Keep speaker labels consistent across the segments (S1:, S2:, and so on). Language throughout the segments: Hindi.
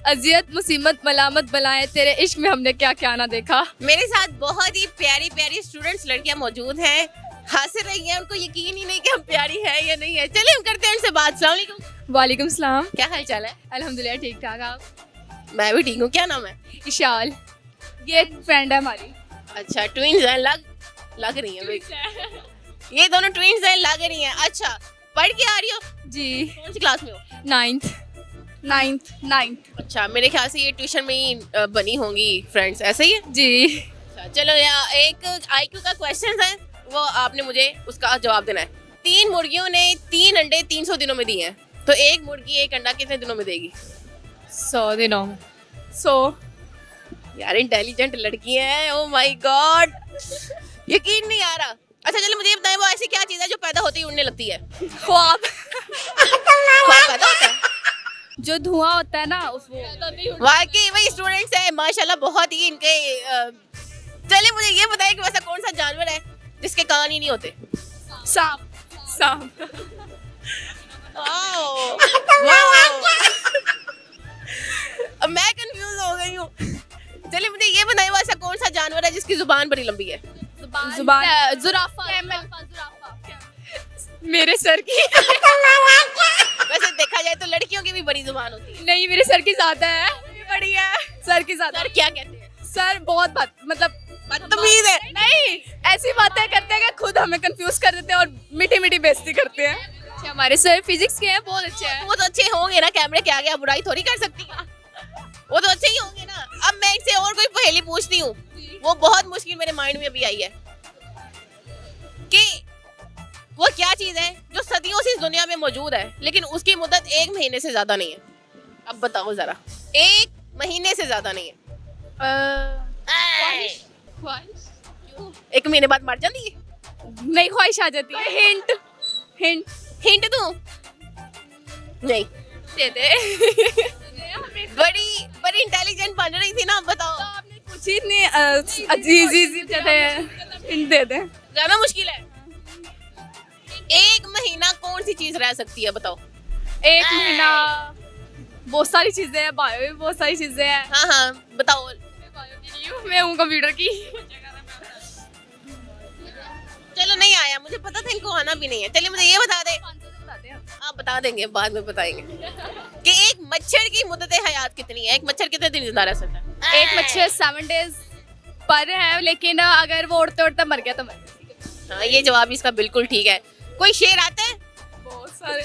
S1: अजियत मुसीबत मलामत बलाएं, तेरे इश्क में हमने क्या क्या ना देखा।
S2: मेरे साथ बहुत ही प्यारी प्यारी स्टूडेंट्स लड़कियां मौजूद हैं, हंस रही हैं, उनको यकीन ही नहीं कि हम प्यारी है या नहीं है। चलिए हम करते हैं उनसे बात। अस्सलाम वालेकुम।
S1: वालेकुम सलाम।
S2: क्या हाल चाल है?
S1: अल्हम्दुलिल्लाह ठीक ठाक। आप?
S2: मैं भी ठीक हूँ। क्या नाम है?
S1: इशाल, ये फ्रेंड है हमारी।
S2: अच्छा, ट्विंस हैं, लग रही हैं। ये दोनों ट्विंस हैं, लग रही हैं। अच्छा, पढ़ के आ रही हो?
S1: जी।
S2: कौन सी क्लास में हो?
S1: नाइन्थ।
S2: अच्छा, मेरे ख्याल से ये ट्यूशन में ही बनी होंगी फ्रेंड्स, ऐसे ही है?
S1: जी।
S2: अच्छा, चलो यहाँ एक IQ का क्वेश्चन है, वो आपने मुझे उसका जवाब देना है। 3 मुर्गियों ने 3 अंडे 300 दिनों में दिए हैं, तो एक मुर्गी एक अंडा कितने दिनों में देगी?
S1: 100 दिनों में। 100।
S2: यार इंटेलिजेंट लड़की है, ओ माय गॉड, यकीन नहीं आ रहा। अच्छा चलो मुझे ये बताएं, वो ऐसी क्या चीज़ है जो पैदा होते ही उड़ने लगती है?
S1: ख्वाब।
S2: ख्वाब पैदा होता है?
S1: जो धुआं होता है ना उसको।
S2: वाकई वही स्टूडेंट्स है माशाल्लाह, बहुत ही इनके चलिए मुझे ये बताएं कि वैसा कौन सा जानवर है जिसके कान ही नहीं होते?
S1: सांप।
S2: वाओ। अब मैं कंफ्यूज हो गई हूँ। चलिए मुझे ये बताएं, वो ऐसा कौन सा जानवर है जिसकी जुबान बड़ी लंबी है?
S1: जुबान। जुराफा। मेरे सर की।
S2: वैसे देखा जाए तो लड़कियों की भी बड़ी जुबान होती है।
S1: नहीं, मेरे सर की ज्यादा है। बड़ी है। सर की ज्यादा।
S2: सर क्या कहते हैं?
S1: सर बहुत मतलब
S2: बदतमीज है।
S1: नहीं, ऐसी बातें करते हैं कि खुद हमें कंफ्यूज कर देते हैं और मीठी मीठी बेइज्जती करते हैं। अच्छा, हमारे सर फिजिक्स के हैं, बहुत अच्छे हैं।
S2: वो तो अच्छे होंगे ना, कैमरे के आगे आप बुराई थोड़ी कर सकती हैं। वो तो अच्छे ही होंगे ना। अब मैं इनसे और कोई पहेली पूछती हूँ, वो बहुत मुश्किल मेरे माइंड में अभी आई है कि वो क्या चीज है जो सदियों से इस दुनिया में मौजूद है लेकिन उसकी मुद्दत 1 महीने से ज्यादा नहीं है। अब बताओ जरा, 1 महीने से ज्यादा नहीं है।
S1: ख्वाहिश।
S2: 1 महीने बाद मर जाती है?
S1: नहीं, ख्वाहिश आ जाती है।
S2: हिंट दूं? नहीं
S1: दे दे।
S2: बड़ी इंटेलिजेंट बन रही थी ना, बताओ।
S1: आपने कुछ ही नहीं अजीज हिंट दे दे।
S2: ज्यादा मुश्किल है। 1 महीना कौन सी चीज रह सकती है, बताओ?
S1: 1 महीना बहुत सारी चीजें हैं, बायो में बहुत सारी चीजें हैं।
S2: हाँ बताओ।
S1: मैं हूँ कंप्यूटर की।
S2: चलो नहीं आया, मुझे पता था इनको आना भी नहीं है। चलिए मुझे ये बता दे। आप बता देंगे, बाद में बताएंगे कि एक मच्छर की मुद्दत हयात कितनी है? एक मच्छर कितने दिन जिंदा रह सकता है?
S1: एक मच्छर 7 डेज पर है, लेकिन अगर वो उड़ते उड़ते मर गया तो मर गया।
S2: हाँ, ये जवाब इसका बिल्कुल ठीक है। कोई शेर आता है?
S1: बहुत सारे।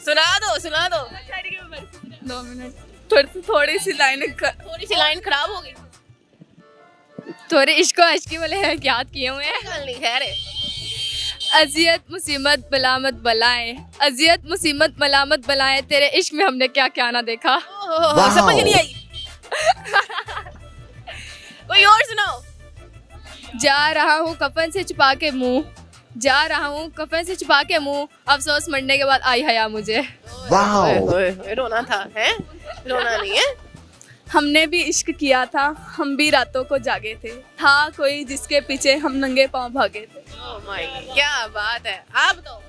S2: सुना दो।
S1: 2 मिनट। थोड़ी सी लाइन
S2: खराब हो गई।
S1: थोड़े इश्क अश्की वाले याद किए हुए हैं।
S2: नहीं खैर है।
S1: अजियत मुसीबत मलामत बलाएं, अजियत मुसीबत मलामत बलाएं, तेरे इश्क में हमने क्या क्या ना देखा।
S2: समझ नहीं आई। कोई और सुनाओ।
S1: जा रहा हूँ कफन से छुपा के मुंह, जा रहा हूँ कफन से छुपा के मुंह, अफसोस मरने के बाद आई हया मुझे।
S2: रोना था है? रोना नहीं है।
S1: हमने भी इश्क किया था, हम भी रातों को जागे थे, था कोई जिसके पीछे हम नंगे पांव भागे थे।
S2: ओह माय, क्या बात है। आप तो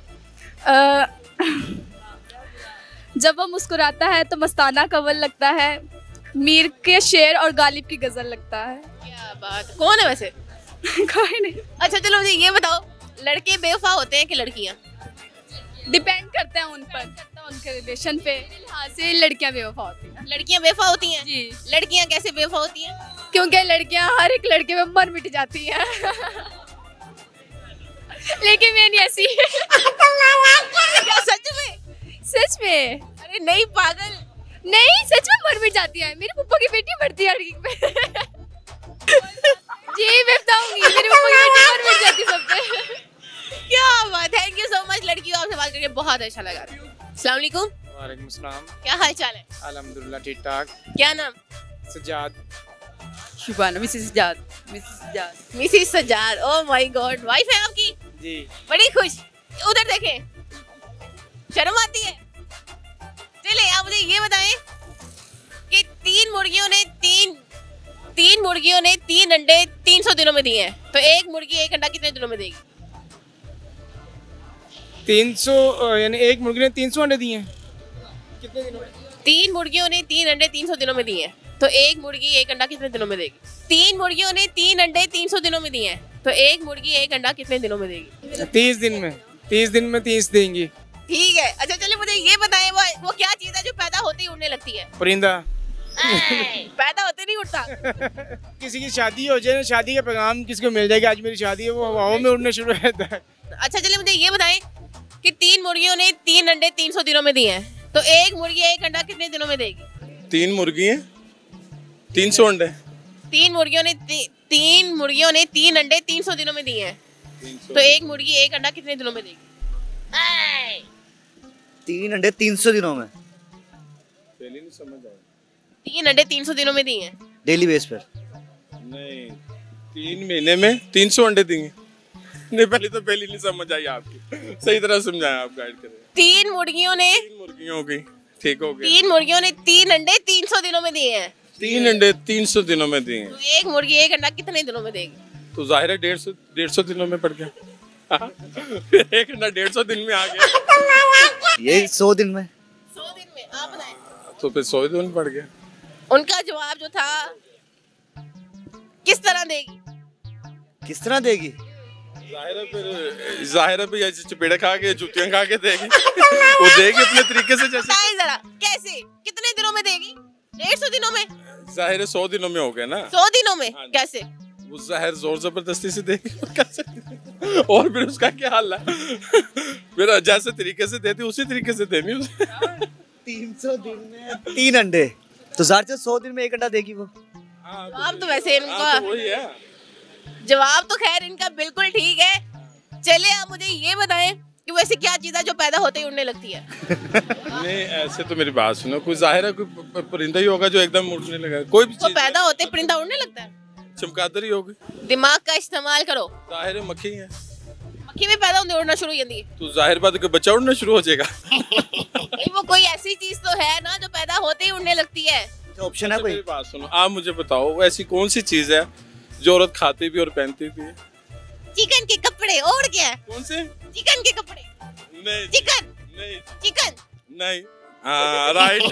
S1: जब वो मुस्कुराता है तो मस्ताना कवल लगता है, मीर के शेर और गालिब की गजल लगता है।
S2: क्या बात। कौन है वैसे?
S1: कोई नहीं।
S2: अच्छा चलो मुझे ये बताओ, लड़के बेवफा होते हैं कि लड़कियां?
S1: डिपेंड करता है उन पर, उनके रिलेशन पे। हाँ से लड़कियां बेवफा होती हैं।
S2: लड़कियां बेवफा होती हैं?
S1: जी।
S2: लड़कियां कैसे बेवफा होती हैं?
S1: क्योंकि लड़कियां हर एक लड़के में मर मिट जाती हैं। लेकिन मैं नहीं ऐसी।
S2: क्या सच में?
S1: सच में?
S2: अरे नहीं पागल,
S1: नहीं सच में मर मिट जाती है। मेरे पप्पा की बेटी मरती है हर पे। जी मैं बताऊंगी, मेरे पप्पा की बेटी मर मिट जाती सब पे।
S2: क्या बात। थैंक यू सो मच लड़कियों, आपसे बात करके बहुत अच्छा लगा। अस्सलाम वालेकुम।
S3: वालेकुम सलाम।
S2: क्या हाल चाल है?
S3: अल्हम्दुलिल्लाह ठीक ठाक।
S2: क्या नाम?
S3: Sajjad.
S4: Shubana. Mrs Sajjad.
S2: Mrs Sajjad. Oh my god, wife है आपकी?
S3: जी।
S2: बड़ी खुश। उधर देखें, शर्म आती है। चलिए आप मुझे ये बताएं कि 3 मुर्गियों ने 3 अंडे 300 दिनों में दिए हैं, तो एक मुर्गी एक अंडा कितने दिनों में देगी?
S3: 300 यानी एक मुर्गी ने 300 अंडे दिए हैं। कितने दिनों में?
S2: 3 मुर्गियों ने 3 अंडे 300 दिनों में दिए हैं, तो एक मुर्गी एक अंडा कितने दिनों में देगी? 3 मुर्गियों ने 3 अंडे 300 दिनों में दिए हैं, तो एक मुर्गी एक अंडा कितने दिनों में देगी?
S3: 30 दिन में 30 दिन में 30 देंगी।
S2: ठीक है। अच्छा चलिए मुझे ये बताएं, वो क्या चीज है जो पैदा होते ही उड़ने लगती है?
S3: परिंदा।
S2: पैदा होते नहीं उड़ता।
S3: किसी की शादी हो जाए ना, शादी का पैगाम किसी को मिल जाएगा, आज मेरी शादी है, वो हवाओं में उड़ने शुरू रहता है।
S2: अच्छा चलिए मुझे ये बताएं कि 3 मुर्गियों ने 3 अंडे 300 दिनों में दिए हैं, तो एक मुर्गी एक अंडा कितने दिनों में देगी?
S5: 3 मुर्गी हैं 300 अंडे।
S2: 3 मुर्गियों ने 3 अंडे 300 दिनों में दिए हैं, तो एक मुर्गी एक अंडा कितने दिनों में देगी?
S6: 3 अंडे 300 दिनों में।
S5: पहले नहीं समझ आया।
S2: 3 अंडे 300 दिनों में दिए हैं
S6: डेली बेस पर।
S5: नहीं, 3 महीने में 300 अंडे देंगे। नहीं पहली नहीं समझ आई आपकी, सही तरह समझाया आप, गाइड करें।
S2: 3 मुर्गियों ने
S5: 3 मुर्गियों की, ठीक हो गया।
S2: 3 मुर्गियों ने 3 अंडे 300 दिनों में दिए हैं,
S5: 3 अंडे 300 दिनों में दिए,
S2: तो एक मुर्गी एक अंडा कितने दिनों में देगी?
S5: तो जाहिर है 150 दिनों में पड़ गया। फिर एक अंडा 150 दिन में आ गया।
S6: ये 100 दिन में।
S2: 100 दिन में। आप बताएं।
S5: तो फिर 100 दिन पड़ गया।
S2: उनका जवाब जो था, किस तरह देगी?
S6: किस तरह देगी?
S5: जाहिर है फिर चपेड़े खा के जुतियां खा के देगी। वो देगी अपने तरीके से, जैसे
S2: बताएं जरा कैसे, कितने दिनों में देगी? 150 दिनों में?
S5: जाहिर है 100 दिनों में हो गया ना।
S2: 100 दिनों में
S5: हाँ।
S2: कैसे?
S5: वो जाहिर जोर जबरदस्ती से देगी कैसे? और फिर उसका क्या हाल है? फिर जैसे तरीके से देती उसी तरीके से देनी उसे।
S6: 300 दिन में 3 अंडे, तो ज़ाहिर से 100 दिन में एक अंडा देगी वो।
S2: जवाब तो वैसे इनका,
S5: तो वही है।
S2: जवाब तो खैर इनका बिल्कुल ठीक है। चलिए आप मुझे ये बताएं कि वैसे क्या चीज है जो पैदा होते ही उड़ने लगती है?
S5: नहीं ऐसे तो मेरी बात सुनो, कोई जाहिर है कोई परिंदा ही होगा जो एकदम उड़ने लगा। कोई भी
S2: तो
S5: चीज
S2: पैदा होते ही परिंदा उड़ने लगता है?
S5: चमगादड़ ही होगी।
S2: दिमाग का इस्तेमाल करो।
S5: जाहिर है मक्खी है,
S2: मक्खी भी पैदा होते उड़ना शुरू हो जाती है,
S5: तो जाहिर बात है कि बच्चा उड़ना शुरू हो जाएगा।
S2: नहीं, वो कोई ऐसी चीज तो है ना जो पैदा होते ही उड़ने लगती है।
S6: ऑप्शन है कोई?
S5: मेरी बात सुनो, आप मुझे बताओ वो ऐसी कौन सी चीज है जो औरत खाती भी और पहनती भी है?
S2: चिकन के कपड़े। और क्या है?
S5: कौन से?
S2: चिकन के कपड़े।
S5: नहीं
S2: चिकन।
S5: नहीं
S2: चिकन।
S5: नहीं। हाँ राइट।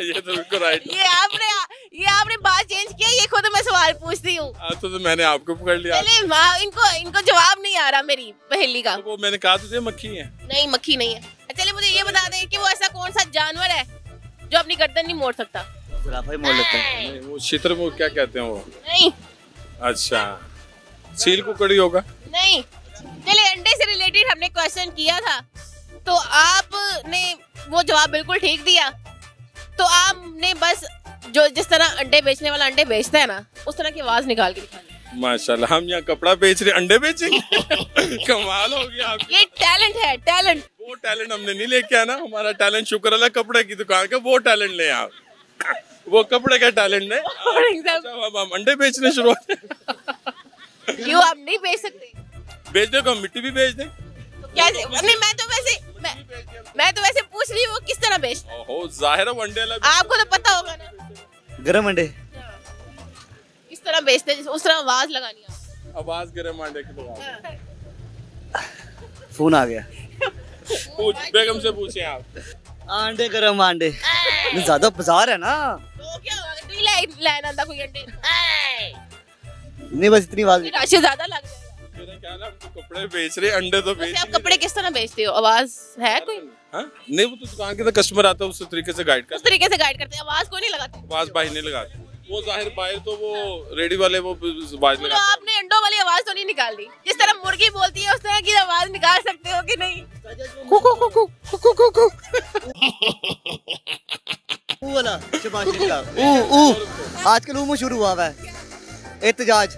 S5: ये तो बिल्कुल राइट।
S2: ये आपने बात चेंज किया, ये खुद मैं सवाल पूछती हूँ।
S5: तो मैंने आपको पकड़ लिया।
S2: चले माँ, इनको जवाब नहीं आ रहा मेरी पहेली का।
S5: तो वो मैंने कहा तो मक्खी है।
S2: नहीं मक्खी नहीं है। चलिए मुझे ये बता दें कि वो ऐसा कौन सा जानवर है जो अपनी गर्दन नहीं मोड़ सकता?
S6: ज़राफ़ा ही मोड़ लेता है।
S5: नहीं, वो शुतुरमुर्ग क्या कहते हैं वो?
S2: नहीं।
S5: अच्छा, सील कुकड़ी होगा?
S2: नहीं। चलिए अंडे से रिलेटेड हमने क्वेश्चन किया था, तो आपने वो जवाब बिल्कुल ठीक दिया, तो आपने बस जो जिस तरह अंडे बेचने वाला अंडे बेचता है ना, उस तरह की आवाज निकाल के दिखानी।
S5: माशाल्लाह, हम यहाँ कपड़ा बेच रहे अंडे बेचेंगे। कमाल हो गया आपकी।
S2: ये टैलेंट है, टैलेंट।
S5: वो टैलेंट हमने नहीं लेके आना, हमारा टैलेंट शुक्र अल्लाह कपड़े की दुकान का, वो टैलेंट ले आप। वो कपड़े का टैलेंट नहीं। अच्छा, हम अंडे बेचने शुरू हो।
S2: क्यों आप नहीं बेच सकते?
S5: बेच दे को हम मिट्टी भी बेच दें।
S2: कैसे? नहीं मैं तो वैसे पूछ रही हूँ वो किस तरह बेचते?
S5: ओहो, जाहिर है वो अंडे अलग।
S2: आपको तो पता होगा ना।
S6: गरम अंडे।
S2: किस तरह बेचते हैं, उस तरह आवाज लगानी है।
S5: आवाज गरम अंडे की लगा।
S6: फोन आ गया।
S5: पूछ, बेगम से पूछें आप।
S6: अंडे गरम अंडे। ज्यादा बाजार है ना।
S2: तो क्या होगा? तू लाइन आंदा कोई अंडे।
S6: नहीं बस इतनी आवाज।
S2: राशि ज्यादा लग जाएगा।
S5: मेरा ख्याल है हम तो कपड़े बेच रहे, अंडे तो बेच।
S2: आप कपड़े किस तरह बेचते हो? आवाज है कोई?
S5: हाँ? नहीं, वो तो दुकान के कस्टमर आता है उस तरीके से गाइड
S2: उस
S5: करते।
S2: तरीके से गाइड करते हैं, आवाज कोई नहीं लगाते।
S5: आवाज बाहर नहीं लगाते, वो जाहिर बाहर तो वो रेडी वाले वो आवाज
S2: तो
S5: लगाते।
S2: आपने अंडों वाली आवाज तो नहीं निकाल दी? जिस तरह मुर्गी बोलती है उस तरह की आवाज निकाल सकते हो कि नहीं?
S6: वाला शबाशी का आजकल मशहूर हुआ है एहतजाज।